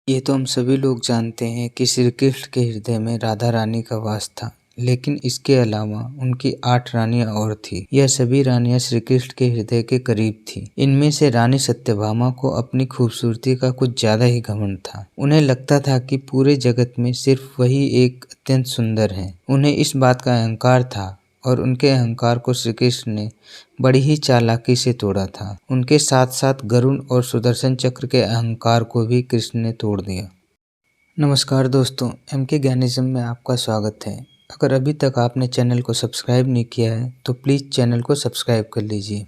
ये तो हम सभी लोग जानते हैं कि श्री कृष्ण के हृदय में राधा रानी का वास था, लेकिन इसके अलावा उनकी 8 रानियां और थी। यह सभी रानियां श्री कृष्ण के हृदय के करीब थी। इनमें से रानी सत्यभामा को अपनी खूबसूरती का कुछ ज्यादा ही घमंड था। उन्हें लगता था कि पूरे जगत में सिर्फ वही एक अत्यंत सुंदर है। उन्हें इस बात का अहंकार था और उनके अहंकार को श्री कृष्ण ने बड़ी ही चालाकी से तोड़ा था। उनके साथ साथ गरुड़ और सुदर्शन चक्र के अहंकार को भी कृष्ण ने तोड़ दिया। नमस्कार दोस्तों, MK ज्ञानिज्म में आपका स्वागत है। अगर अभी तक आपने चैनल को सब्सक्राइब नहीं किया है तो प्लीज़ चैनल को सब्सक्राइब कर लीजिए।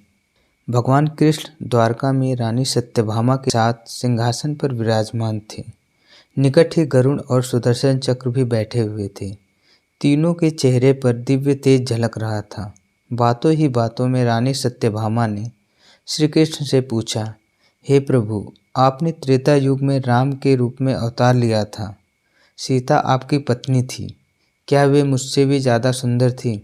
भगवान कृष्ण द्वारका में रानी सत्यभामा के साथ सिंहासन पर विराजमान थे। निकट ही गरुड़ और सुदर्शन चक्र भी बैठे हुए थे। तीनों के चेहरे पर दिव्य तेज झलक रहा था। बातों ही बातों में रानी सत्यभामा ने श्री कृष्ण से पूछा, हे प्रभु, आपने त्रेता युग में राम के रूप में अवतार लिया था। सीता आपकी पत्नी थी, क्या वे मुझसे भी ज़्यादा सुंदर थी?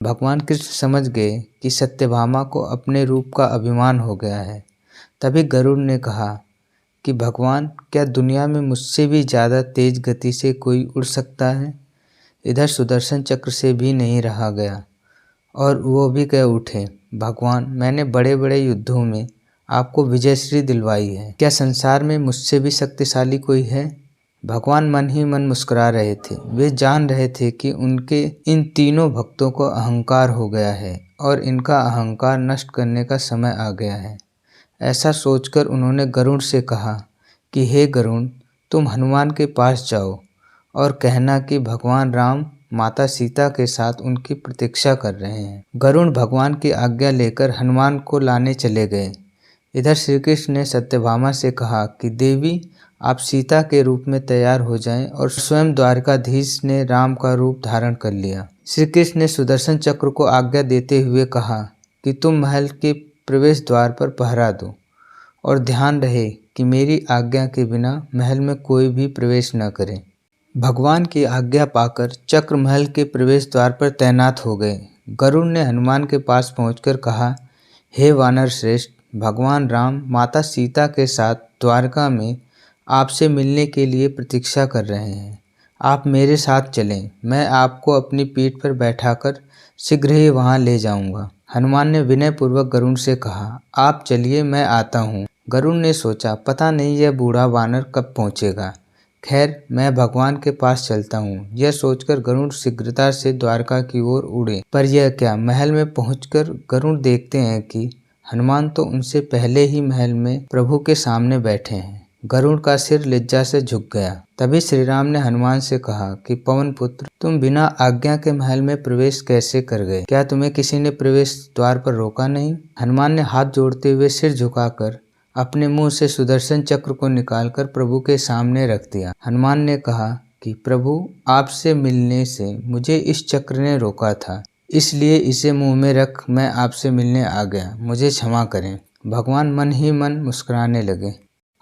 भगवान कृष्ण समझ गए कि सत्यभामा को अपने रूप का अभिमान हो गया है। तभी गरुड़ ने कहा कि भगवान, क्या दुनिया में मुझसे भी ज़्यादा तेज गति से कोई उड़ सकता है? इधर सुदर्शन चक्र से भी नहीं रहा गया और वो भी कह उठे, भगवान, मैंने बड़े बड़े युद्धों में आपको विजयश्री दिलवाई है, क्या संसार में मुझसे भी शक्तिशाली कोई है? भगवान मन ही मन मुस्कुरा रहे थे। वे जान रहे थे कि उनके इन तीनों भक्तों को अहंकार हो गया है और इनका अहंकार नष्ट करने का समय आ गया है। ऐसा सोचकर उन्होंने गरुड़ से कहा कि हे गरुड़, तुम हनुमान के पास जाओ और कहना कि भगवान राम माता सीता के साथ उनकी प्रतीक्षा कर रहे हैं। गरुड़ भगवान की आज्ञा लेकर हनुमान को लाने चले गए। इधर श्री कृष्ण ने सत्यभामा से कहा कि देवी, आप सीता के रूप में तैयार हो जाएं, और स्वयं द्वारकाधीश ने राम का रूप धारण कर लिया। श्री कृष्ण ने सुदर्शन चक्र को आज्ञा देते हुए कहा कि तुम महल के प्रवेश द्वार पर पहरा दो और ध्यान रहे कि मेरी आज्ञा के बिना महल में कोई भी प्रवेश न करे। भगवान की आज्ञा पाकर चक्र महल के प्रवेश द्वार पर तैनात हो गए। गरुड़ ने हनुमान के पास पहुंचकर कहा, हे वानर श्रेष्ठ, भगवान राम माता सीता के साथ द्वारका में आपसे मिलने के लिए प्रतीक्षा कर रहे हैं। आप मेरे साथ चलें, मैं आपको अपनी पीठ पर बैठाकर शीघ्र ही वहां ले जाऊंगा। हनुमान ने विनयपूर्वक गरुड़ से कहा, आप चलिए, मैं आता हूँ। गरुड़ ने सोचा, पता नहीं यह बूढ़ा वानर कब पहुँचेगा। खैर, मैं भगवान के पास चलता हूँ। यह सोचकर गरुड़ शीघ्रता से द्वारका की ओर उड़े। पर यह क्या, महल में पहुंचकर गरुड़ देखते हैं कि हनुमान तो उनसे पहले ही महल में प्रभु के सामने बैठे हैं। गरुड़ का सिर लज्जा से झुक गया। तभी श्री राम ने हनुमान से कहा कि पवन पुत्र, तुम बिना आज्ञा के महल में प्रवेश कैसे कर गए? क्या तुम्हें किसी ने प्रवेश द्वार पर रोका नहीं? हनुमान ने हाथ जोड़ते हुए सिर झुकाकर अपने मुंह से सुदर्शन चक्र को निकालकर प्रभु के सामने रख दिया। हनुमान ने कहा कि प्रभु, आपसे मिलने से मुझे इस चक्र ने रोका था, इसलिए इसे मुंह में रख मैं आपसे मिलने आ गया। मुझे क्षमा करें। भगवान मन ही मन मुस्कुराने लगे।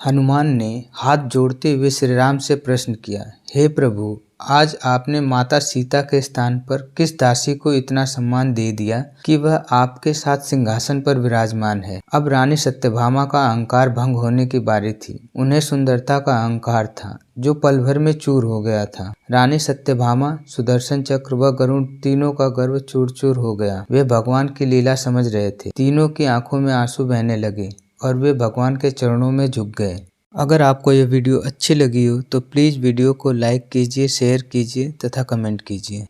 हनुमान ने हाथ जोड़ते हुए श्री राम से प्रश्न किया, हे प्रभु, आज आपने माता सीता के स्थान पर किस दासी को इतना सम्मान दे दिया कि वह आपके साथ सिंहासन पर विराजमान है? अब रानी सत्यभामा का अहंकार भंग होने की बारी थी। उन्हें सुंदरता का अहंकार था जो पल भर में चूर हो गया था। रानी सत्यभामा, सुदर्शन चक्र व गरुड़ तीनों का गर्व चूर चूर हो गया। वे भगवान की लीला समझ रहे थे। तीनों की आंखों में आंसू बहने लगे और वे भगवान के चरणों में झुक गए। अगर आपको यह वीडियो अच्छी लगी हो तो प्लीज़ वीडियो को लाइक कीजिए, शेयर कीजिए तथा कमेंट कीजिए।